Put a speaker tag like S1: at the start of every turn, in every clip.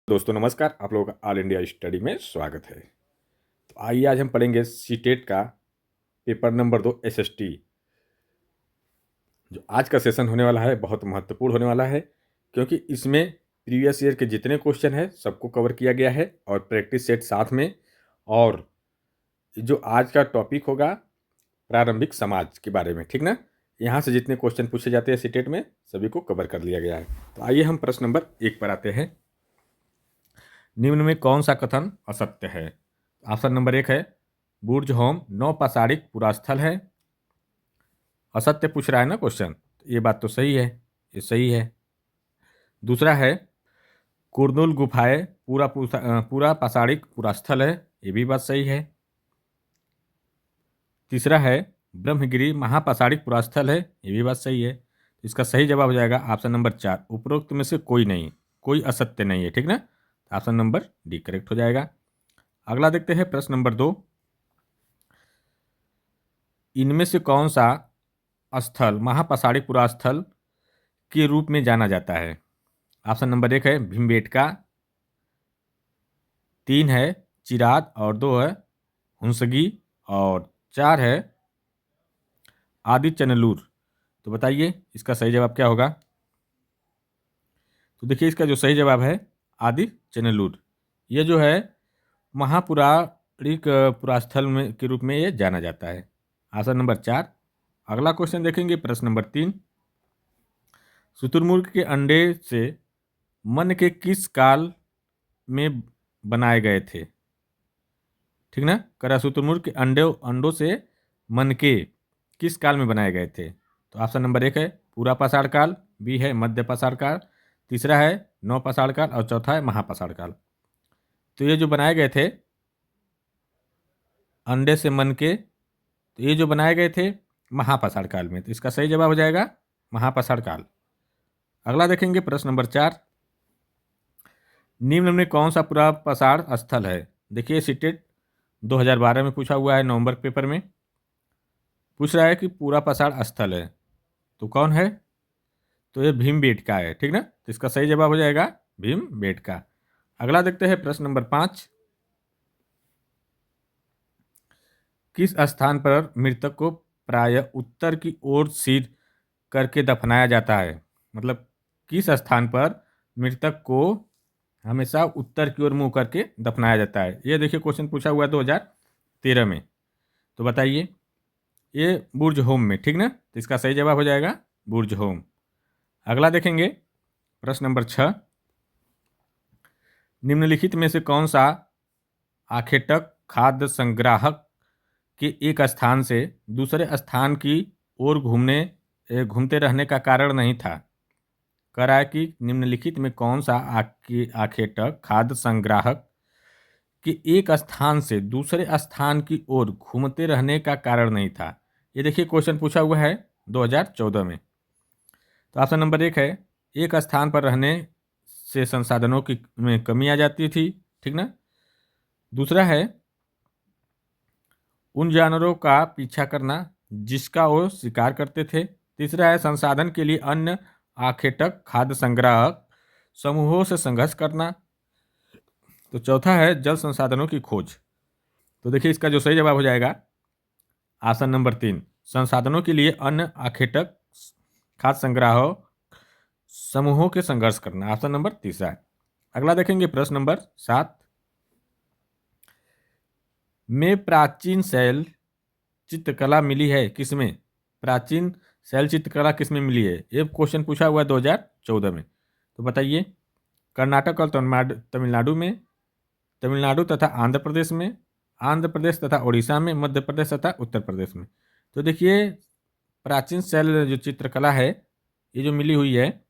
S1: दोस्तों नमस्कार, आप लोगों का ऑल इंडिया स्टडी में स्वागत है। तो आइए आज हम पढ़ेंगे सीटेट का पेपर नंबर 2 एसएसटी। जो आज का सेशन होने वाला है बहुत महत्वपूर्ण होने वाला है, क्योंकि इसमें प्रीवियस ईयर के जितने क्वेश्चन हैं सबको कवर किया गया है और प्रैक्टिस सेट साथ में। और जो आज का टॉपिक होगा प्रारंभिक समाज के बारे में, ठीक ना। यहाँ से जितने क्वेश्चन पूछे जाते हैं सीटेट में सभी को कवर कर लिया गया है। तो आइए हम प्रश्न नंबर 1 पर आते हैं। निम्न में कौन सा कथन असत्य है? ऑप्शन नंबर 1 है बुर्ज होम नौपाषाणिक पुरास्थल है। असत्य पूछ रहा है ना क्वेश्चन, ये बात तो सही है, ये सही है। दूसरा है कुर्नुल गुफाएं पूरा पाषाणिक पुरास्थल है, ये भी बात सही है। तीसरा है ब्रह्मगिरी महापाषाणिक पुरास्थल है, ये भी बात सही है। इसका सही जवाब हो जाएगा ऑप्शन नंबर 4, उपरोक्त में से कोई नहीं, कोई असत्य नहीं है, ठीक ना। ऑप्शन नंबर डी करेक्ट हो जाएगा। अगला देखते हैं प्रश्न नंबर 2। इनमें से कौन सा स्थल महापाषाणिक पुरास्थल के रूप में जाना जाता है? ऑप्शन नंबर 1 है भीमबेटका, 3 है चिराद और 2 है हुंसगी और 4 है आदि चनलूर। तो बताइए इसका सही जवाब क्या होगा? तो देखिए इसका जो सही जवाब है आदि चनलूर, ये जो है महापुराणिक पुरास्थल में के रूप में ये जाना जाता है। Option number 4। अगला क्वेश्चन देखेंगे प्रश्न नंबर 3। शुतुरमुर्ग के अंडे से मन के किस काल में बनाए गए थे? ठीक ना, करा शुतुरमुर्ग के अंडों से मन के किस काल में बनाए गए थे? तो ऑप्शन नंबर 1 है पूरा पाषाण काल, बी है मध्य पाषाण काल, तीसरा है नवपाषाण काल और चौथा है महापाषाण काल। तो ये जो बनाए गए थे अंडे से मन के, तो ये जो बनाए गए थे महापाषाण काल में, तो इसका सही जवाब हो जाएगा महापाषाण काल। अगला देखेंगे प्रश्न नंबर 4। निम्न में कौन सा पूरा पाषाण स्थल है? देखिए सीटेट 2012 में पूछा हुआ है, नवंबर पेपर में पूछ रहा है कि पूरा पाषाण स्थल है तो कौन है? तो ये भीमबेटका है, ठीक ना। तो इसका सही जवाब हो जाएगा भीमबेटका। अगला देखते हैं प्रश्न नंबर 5। किस स्थान पर मृतक को प्रायः उत्तर की ओर सिर करके दफनाया जाता है? मतलब किस स्थान पर मृतक को हमेशा उत्तर की ओर मुंह करके दफनाया जाता है? ये देखिए क्वेश्चन पूछा हुआ है 2013 में। तो बताइए ये बुर्ज होम में, ठीक ना। तो इसका सही जवाब हो जाएगा बुर्ज होम। अगला देखेंगे प्रश्न नंबर 6। निम्नलिखित में से कौन सा आखेटक खाद्य संग्राहक के एक स्थान से दूसरे स्थान की ओर घूमते रहने का कारण नहीं था? कह रहा है कि निम्नलिखित में कौन सा आखेटक खाद्य संग्राहक के एक स्थान से दूसरे स्थान की ओर घूमते रहने का कारण नहीं था। ये देखिए क्वेश्चन पूछा हुआ है 2014 में। तो ऑप्शन नंबर 1 है एक स्थान पर रहने से संसाधनों की में कमी आ जाती थी, ठीक ना। दूसरा है उन जानवरों का पीछा करना जिसका वो शिकार करते थे। तीसरा है संसाधन के लिए अन्य आखेटक खाद्य संग्राहक समूहों से संघर्ष करना। तो चौथा है जल संसाधनों की खोज। तो देखिए इसका जो सही जवाब हो जाएगा ऑप्शन नंबर 3, संसाधनों के लिए अन्य आखेटक खाद्य संग्राहक समूहों के संघर्ष करना, ऑप्शन नंबर तीसरा। अगला देखेंगे प्रश्न नंबर 7 में प्राचीन शैल चित्रकला मिली है किसमें? प्राचीन शैल चित्रकला किसमें मिली है? ये क्वेश्चन पूछा हुआ है 2014 में। तो बताइए कर्नाटक और तमिलनाडु में, तमिलनाडु तथा आंध्र प्रदेश में, आंध्र प्रदेश तथा उड़ीसा में, मध्य प्रदेश तथा उत्तर प्रदेश में। तो देखिए प्राचीन शैल जो चित्रकला है ये जो मिली हुई है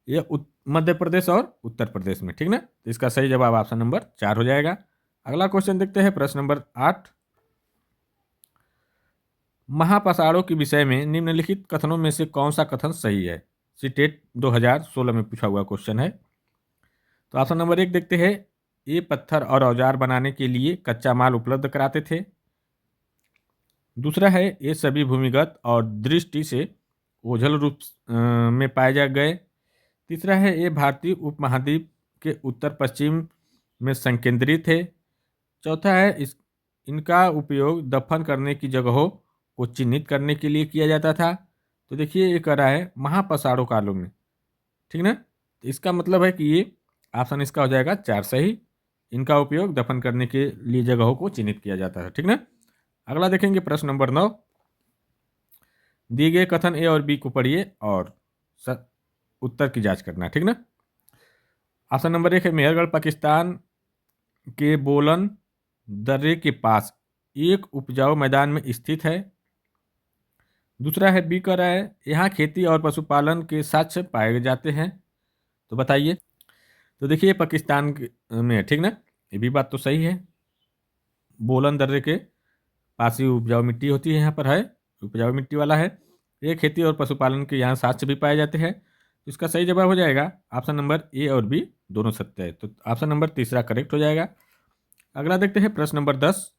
S1: ये मध्य प्रदेश और उत्तर प्रदेश में, ठीक ना। तो इसका सही जवाब ऑप्शन नंबर 4 हो जाएगा। अगला क्वेश्चन देखते हैं प्रश्न नंबर 8। महापाषाणों के विषय में निम्नलिखित कथनों में से कौन सा कथन सही है? सीटेट 2016 में पूछा हुआ क्वेश्चन है। तो ऑप्शन नंबर 1 देखते हैं ये पत्थर और औजार बनाने के लिए कच्चा माल उपलब्ध कराते थे। दूसरा है ये सभी भूमिगत और दृष्टि से ओझल रूप में पाए जा गए। तीसरा है ये भारतीय उपमहाद्वीप के उत्तर पश्चिम में संकेंद्रित थे। चौथा है इनका उपयोग दफन करने की जगहों को चिन्हित करने के लिए किया जाता था। तो देखिए ये कह रहा है महापसारों कालों में, ठीक ना। तो इसका मतलब है कि ये ऑप्शन इसका हो जाएगा 4 सही। इनका उपयोग दफन करने के लिए जगहों को चिन्हित किया जाता है, ठीक ना। अगला देखेंगे प्रश्न नंबर 9। दिए गए कथन ए और बी को पढ़िए और उत्तर की जांच करना, ठीक ना। ऑप्शन नंबर 1 है मेहरगढ़ पाकिस्तान के बोलन दर्रे के पास एक उपजाऊ मैदान में स्थित है। दूसरा है बी कह रहा है यहाँ खेती और पशुपालन के साक्ष्य पाए जाते हैं। तो बताइए। तो देखिए पाकिस्तान में है, ठीक ना। ये भी बात तो सही है, बोलन दर्रे के पास ही उपजाऊ मिट्टी होती है, यहाँ पर है उपजाऊ मिट्टी वाला है। ये खेती और पशुपालन के यहाँ साक्ष्य भी पाए जाते हैं। तो इसका सही जवाब हो जाएगा ऑप्शन नंबर ए और बी दोनों सत्य है। तो ऑप्शन नंबर तीसरा करेक्ट हो जाएगा। अगला देखते हैं प्रश्न नंबर 10।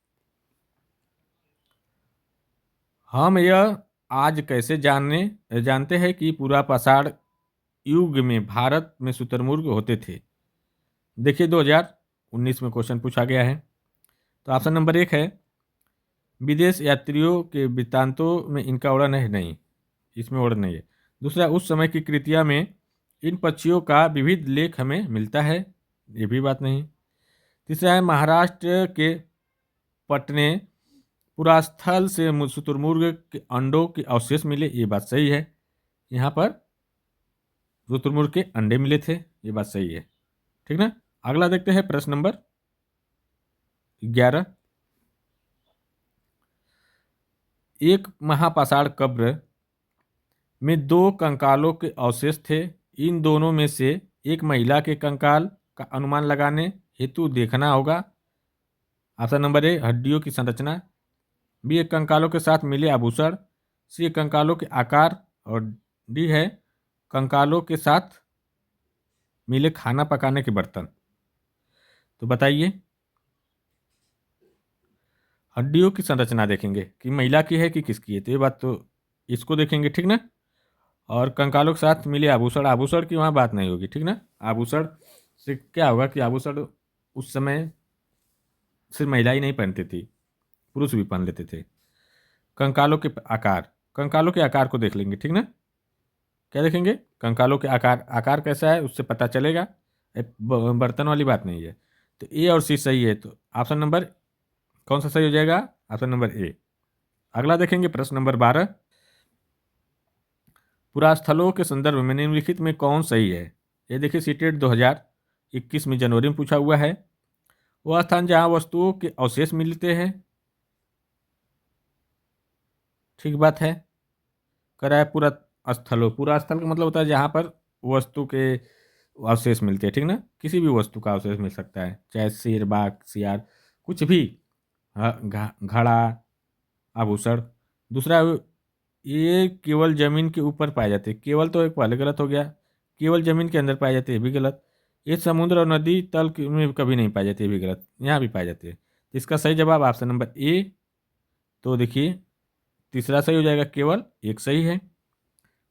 S1: हम यह आज कैसे जानते हैं कि पूरा पाषाण युग में भारत में शुतुरमुर्ग होते थे। देखिए 2019 में क्वेश्चन पूछा गया है। तो ऑप्शन नंबर 1 है विदेश यात्रियों के वृत्तांतों में इनका वर्णन है, नहीं, इसमें वर्णन नहीं है। दूसरा उस समय की कृतियां में इन पक्षियों का विविध लेख हमें मिलता है, ये भी बात नहीं। तीसरा है महाराष्ट्र के पटने पुरास्थल से शुतुरमुर्ग के अंडों के अवशेष मिले, ये बात सही है। यहाँ पर शुतुरमुर्ग के अंडे मिले थे, ये बात सही है, ठीक ना। अगला देखते हैं प्रश्न नंबर 11। एक महापाषाण कब्र में 2 कंकालों के अवशेष थे। इन दोनों में से एक महिला के कंकाल का अनुमान लगाने हेतु देखना होगा। ऑप्शन नंबर ए हड्डियों की संरचना, बी कंकालों के साथ मिले आभूषण, सी कंकालों के आकार और डी है कंकालों के साथ मिले खाना पकाने के बर्तन। तो बताइए। हड्डियों की संरचना देखेंगे कि महिला की है कि किसकी है, तो ये बात तो इसको देखेंगे, ठीक ना। और कंकालों के साथ मिले आभूषण, आभूषण की वहाँ बात नहीं होगी, ठीक ना। आभूषण से क्या होगा कि आभूषण उस समय सिर्फ महिला ही नहीं पहनती थी, पुरुष भी पहन लेते थे। कंकालों के आकार, कंकालों के आकार को देख लेंगे, ठीक ना। क्या देखेंगे कंकालों के आकार, आकार कैसा है उससे पता चलेगा, बर्तन वाली बात नहीं है। तो ए और सी सही है। तो ऑप्शन नंबर कौन सा सही हो जाएगा, ऑप्शन नंबर ए। अगला देखेंगे प्रश्न नंबर 12। पुरास्थलों के संदर्भ में निम्नलिखित में कौन सही है। ये देखिए सीटेट 2021 में जनवरी में पूछा हुआ है। वह स्थान जहां वस्तुओं के अवशेष मिलते हैं, ठीक बात है। करा है पूरा स्थलों, पूरा स्थल का मतलब होता है जहां पर वस्तु के अवशेष मिलते हैं, ठीक ना। किसी भी वस्तु का अवशेष मिल सकता है, चाहे शेर बाघ सियार कुछ भी, घड़ा आभूषण। दूसरा ये केवल जमीन के ऊपर पाए जाते हैं, केवल तो एक पहले गलत हो गया, केवल जमीन के अंदर पाए जाते हैं, ये भी गलत। ये समुद्र और नदी तल में कभी नहीं पाए जाते, ये भी गलत, यहाँ भी पाए जाते हैं। इसका सही जवाब ऑप्शन नंबर ए। तो देखिए तीसरा सही हो जाएगा, केवल एक सही है।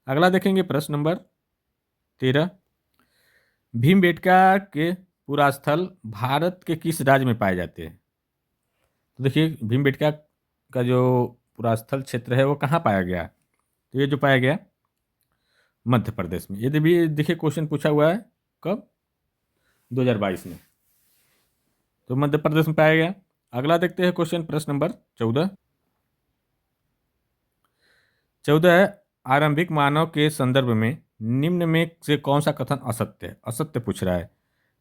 S1: अगला देखेंगे प्रश्न नंबर 13। भीमबेटका के पुरास्थल भारत के किस राज्य में पाए जाते हैं। तो देखिए भीमबेटका का जो पुरास्थल क्षेत्र है वो कहाँ पाया गया। तो ये जो पाया गया मध्य प्रदेश में। यदि भी देखिए क्वेश्चन पूछा हुआ है कब, 2022 में, तो मध्य प्रदेश में पाया गया। अगला देखते हैं क्वेश्चन प्रश्न नंबर 14। है आरंभिक मानव के संदर्भ में निम्न में से कौन सा कथन असत्य है, असत्य पूछ रहा है।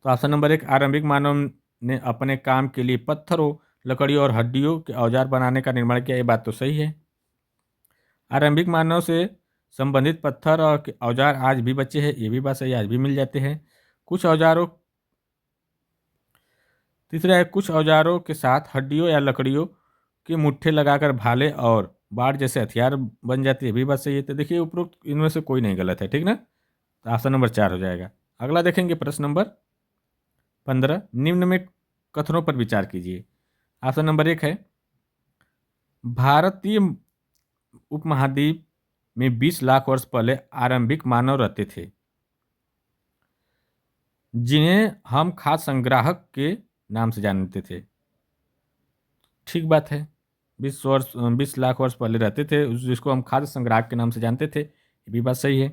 S1: तो ऑप्शन नंबर 1 आरंभिक मानव ने अपने काम के लिए पत्थरों लकड़ियों और हड्डियों के औजार बनाने का निर्माण किया, ये बात तो सही है। आरंभिक मानव से संबंधित पत्थर और औजार आज भी बचे हैं, ये भी बात सही, आज भी मिल जाते हैं। कुछ औजारों, तीसरा है कुछ औजारों के साथ हड्डियों या लकड़ियों के मुट्ठे लगाकर भाले और बाढ़ जैसे हथियार बन जाती है, भी बात सही है। तो देखिए उपरोक्त इनमें से कोई नहीं गलत है, ठीक ना। तो ऑप्शन नंबर 4 हो जाएगा। अगला देखेंगे प्रश्न नंबर 15। निम्न में कथनों पर विचार कीजिए। ऑप्शन नंबर 1 है भारतीय उपमहाद्वीप में 20 लाख वर्ष पहले आरंभिक मानव रहते थे। जिन्हें हम खाद्य संग्राहक के नाम से जानते थे। ठीक बात है। 20 लाख वर्ष पहले रहते थे जिसको हम खाद्य संग्राहक के नाम से जानते थे, ये भी बात सही है,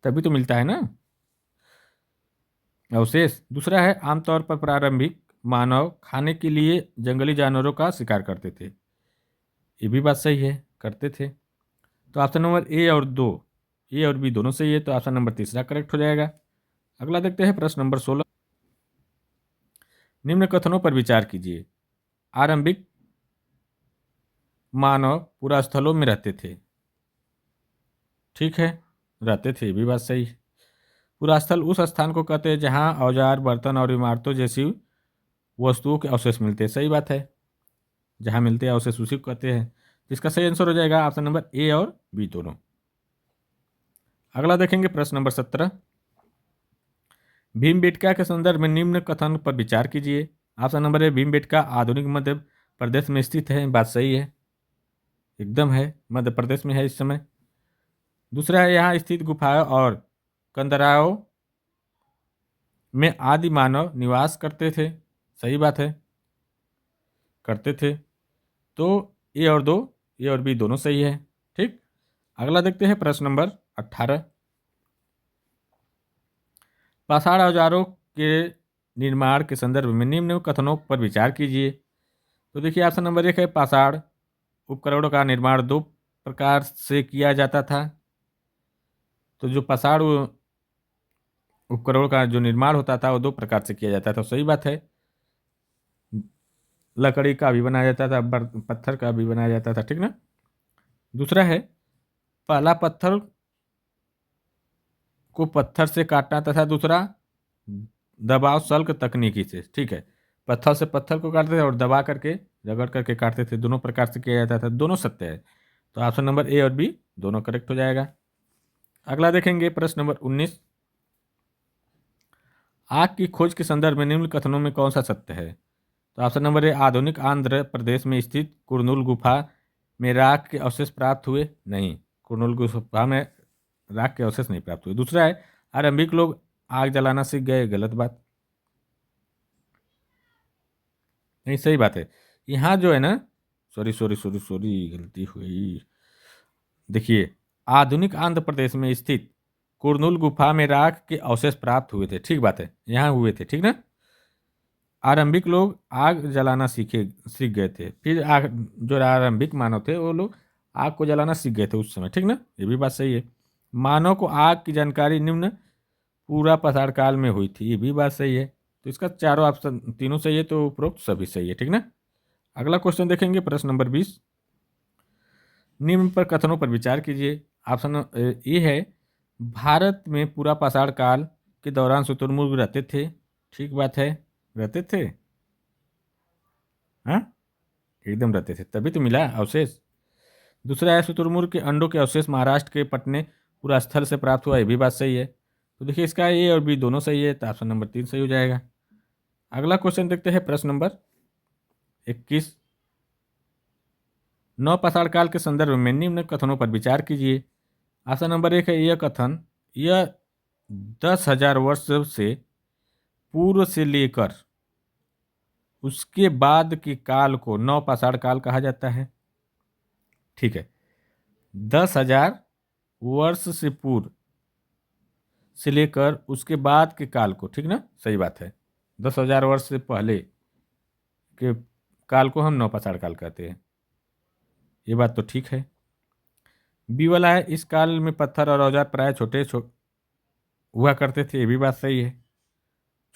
S1: तभी तो मिलता है ना अवशेष। दूसरा है आमतौर पर प्रारंभिक मानव खाने के लिए जंगली जानवरों का शिकार करते थे, ये भी बात सही है, करते थे। तो ऑप्शन नंबर ए और बी दोनों सही है, तो ऑप्शन नंबर तीसरा करेक्ट हो जाएगा। अगला देखते हैं प्रश्न नंबर 16। निम्न कथनों पर विचार कीजिए। आरंभिक मानव पूरा स्थलों में रहते थे। ठीक है, रहते थे, ये भी बात सही है। पूरा स्थल उस स्थान को कहते हैं जहां औजार, बर्तन और इमारतों जैसी वस्तुओं के अवशेष मिलते हैं। सही बात है, जहां मिलते हैं अवशेष उसी को कहते हैं। इसका सही आंसर हो जाएगा ऑप्शन नंबर ए और बी दोनों। अगला देखेंगे प्रश्न नंबर 17। भीमबेटका के संदर्भ में निम्न कथन पर विचार कीजिए। ऑप्शन नंबर ए, भीमबेटका आधुनिक मध्य प्रदेश में स्थित है। बात सही है, एकदम है, मध्य प्रदेश में है इस समय। दूसरा है यहाँ स्थित गुफाओं और कंदराओं में आदि मानव निवास करते थे। सही बात है, करते थे। तो ए और बी दोनों सही है। ठीक, अगला देखते हैं प्रश्न नंबर 18। पाषाण औजारों के निर्माण के संदर्भ में निम्न कथनों पर विचार कीजिए। तो देखिए ऑप्शन नंबर 1 है पाषाण उपकरणों का निर्माण दो प्रकार से किया जाता था। तो जो पाषाण उपकरणों का जो निर्माण होता था वो दो प्रकार से किया जाता था। सही बात है, लकड़ी का भी बनाया जाता था, पत्थर का भी बनाया जाता था। ठीक ना। दूसरा है पहला पत्थर को पत्थर से काटना तथा दूसरा दबाव सल्क तकनीकी से। ठीक है, पत्थर से पत्थर को काटते थे और दबा करके रगड़ करके काटते थे, दोनों प्रकार से किया जाता था, दोनों सत्य है। तो ऑप्शन नंबर ए और बी दोनों करेक्ट हो जाएगा। अगला देखेंगे प्रश्न नंबर 19। आग की खोज के संदर्भ में निम्न कथनों में कौन सा सत्य है। तो ऑप्शन नंबर ए, आधुनिक आंध्र प्रदेश में स्थित कुरनूल गुफा में राख के अवशेष प्राप्त हुए। नहीं, कुरनूल गुफा में राख के अवशेष नहीं प्राप्त हुए। दूसरा है आरंभिक लोग आग जलाना सीख गए। गलत बात, नहीं, सही बात है। यहाँ जो है ना, सॉरी गलती हुई। देखिए, आधुनिक आंध्र प्रदेश में स्थित कुरनूल गुफा में राख के अवशेष प्राप्त हुए थे। ठीक बात है, यहाँ हुए थे। ठीक ना। आरंभिक लोग आग जलाना सीख गए थे। फिर जो आरंभिक मानव थे वो लोग आग को जलाना सीख गए थे उस समय। ठीक ना, ये भी बात सही है। मानव को आग की जानकारी निम्न पूरा पसार काल में हुई थी। ये भी बात सही है। तो इसका चारों ऑप्शन तीनों सही है, तो उपरोक्त सभी सही है। ठीक ना। अगला क्वेश्चन देखेंगे प्रश्न नंबर 20। निम्न पर कथनों पर विचार कीजिए। ऑप्शन ए है भारत में पूरा पाषाण काल के दौरान शुतुरमुर्ग रहते थे। ठीक बात है, रहते थे। हाँ, एकदम रहते थे, तभी तो मिला अवशेष। दूसरा है शुतुरमुर्ग के अंडों के अवशेष महाराष्ट्र के पटने पूरा स्थल से प्राप्त हुआ। ये भी बात सही है। तो देखिए इसका ए और बी दोनों सही है, तो ऑप्शन नंबर 3 सही हो जाएगा। अगला क्वेश्चन देखते हैं प्रश्न नंबर 21। नवपाषाण काल के संदर्भ में निम्न कथनों पर विचार कीजिए। ऑप्शन नंबर 1 है यह कथन, यह 10,000 वर्ष से पूर्व से लेकर उसके बाद के काल को नवपाषाण काल कहा जाता है। ठीक है, 10,000 वर्ष से पूर्व से लेकर उसके बाद के काल को। ठीक ना, सही बात है। 10,000 वर्ष से पहले के काल को हम नवपाषाण काल कहते हैं, ये बात तो ठीक है। बी वाला है इस काल में पत्थर और औजार प्राय छोटे हुआ करते थे। ये भी बात सही है,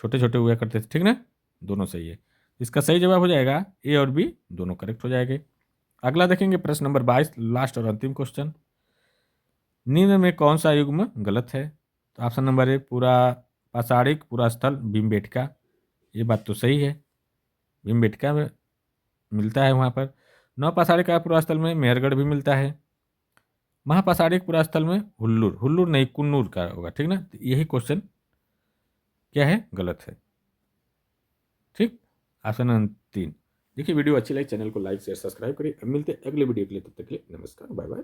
S1: छोटे छोटे हुआ करते थे। ठीक ना, दोनों सही है। इसका सही जवाब हो जाएगा ए और बी दोनों करेक्ट हो जाएंगे। अगला देखेंगे प्रश्न नंबर 22, लास्ट और अंतिम क्वेश्चन। निम्न में कौन सा युग्म गलत है। तो ऑप्शन नंबर ए, पूरा पाषाणिक पूरा स्थल भीमबेटका। ये बात तो सही है, भीमबेटका में मिलता है वहाँ पर। नवपाषाणिक का पूरा स्थल में मेहरगढ़ भी मिलता है। महापाषाणिक पूरा स्थल में हुल्लूर, हुल्लूर नहीं कुन्नूर का होगा। ठीक ना, तो यही क्वेश्चन क्या है, गलत है। ठीक, ऑप्शन नंबर 3। देखिए वीडियो अच्छी लगी चैनल को लाइक शेयर सब्सक्राइब करिए। अब मिलते हैं अगले वीडियो के लिए, तब तक के लिए नमस्कार, बाय बाय।